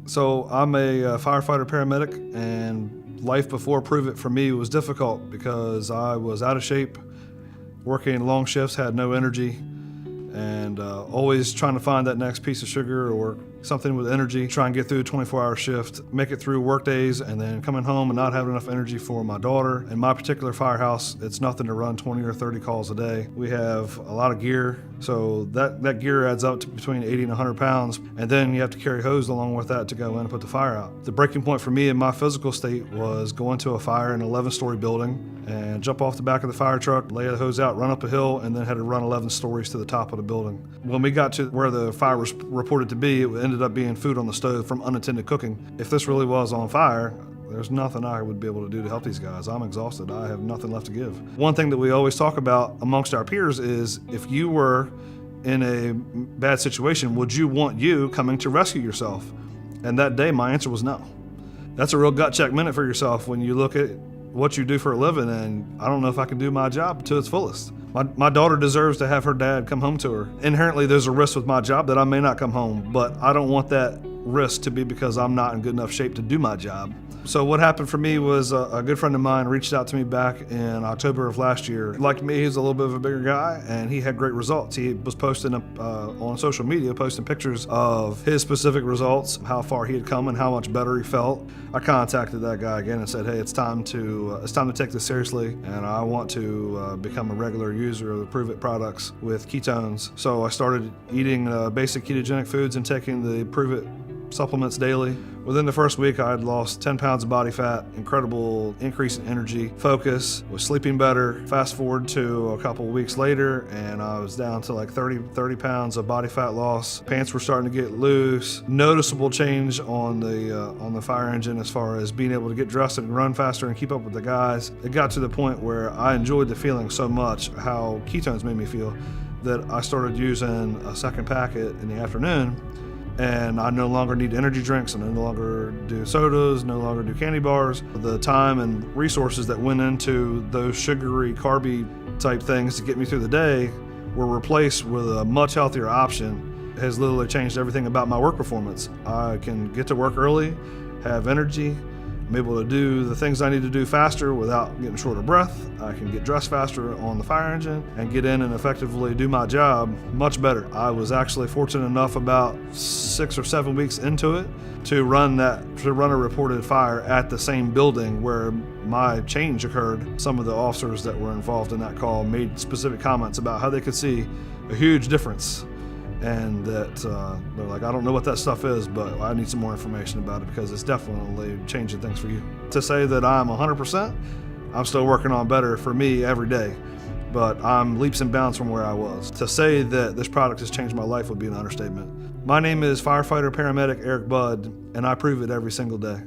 So I'm a firefighter paramedic, and life before Prüvit for me was difficult because I was out of shape, working long shifts, had no energy, and always trying to find that next piece of sugar or something with energy, try and get through a 24-hour shift, make it through work days, and then coming home and not having enough energy for my daughter. In my particular firehouse, it's nothing to run 20 or 30 calls a day. We have a lot of gear, so that gear adds up to between 80 and 100 pounds, and then you have to carry hose along with that to go in and put the fire out. The breaking point for me in my physical state was going to a fire in an 11-story building and jump off the back of the fire truck, lay the hose out, run up a hill, and then had to run 11 stories to the top of the building. When we got to where the fire was reported to be, it ended up being food on the stove from unattended cooking. If this really was on fire, there's nothing I would be able to do to help these guys. I'm exhausted. I have nothing left to give. One thing that we always talk about amongst our peers is if you were in a bad situation, would you want you coming to rescue yourself? And that day, my answer was no. That's a real gut check minute for yourself when you look at what you do for a living, and I don't know if I can do my job to its fullest. My daughter deserves to have her dad come home to her. Inherently, there's a risk with my job that I may not come home, but I don't want that risk to be because I'm not in good enough shape to do my job. So what happened for me was a good friend of mine reached out to me back in October of last year. Like me, he's a little bit of a bigger guy, and he had great results. He was posting on social media, posting pictures of his specific results, how far he had come and how much better he felt. I contacted that guy again and said, hey, it's time to take this seriously, and I want to become a regular user of the Pruvit products with ketones. So I started eating basic ketogenic foods and taking the Pruvit supplements daily. Within the first week, I had lost 10 pounds of body fat, incredible increase in energy, focus, was sleeping better. Fast forward to a couple of weeks later, and I was down to like 30 pounds of body fat loss. Pants were starting to get loose. Noticeable change on the fire engine as far as being able to get dressed and run faster and keep up with the guys. It got to the point where I enjoyed the feeling so much, how ketones made me feel, that I started using a second packet in the afternoon. And I no longer need energy drinks, I no longer do sodas, no longer do candy bars. The time and resources that went into those sugary, carby type things to get me through the day were replaced with a much healthier option. It has literally changed everything about my work performance. I can get to work early, have energy, I'm able to do the things I need to do faster without getting short of breath. I can get dressed faster on the fire engine and get in and effectively do my job much better. I was actually fortunate enough about 6 or 7 weeks into it to run a reported fire at the same building where my change occurred. Some of the officers that were involved in that call made specific comments about how they could see a huge difference, and that they're like, I don't know what that stuff is, but I need some more information about it because it's definitely changing things for you. To say that I'm 100%, I'm still working on better for me every day, but I'm leaps and bounds from where I was. To say that this product has changed my life would be an understatement. My name is firefighter paramedic Eric Budd, and I prove it every single day.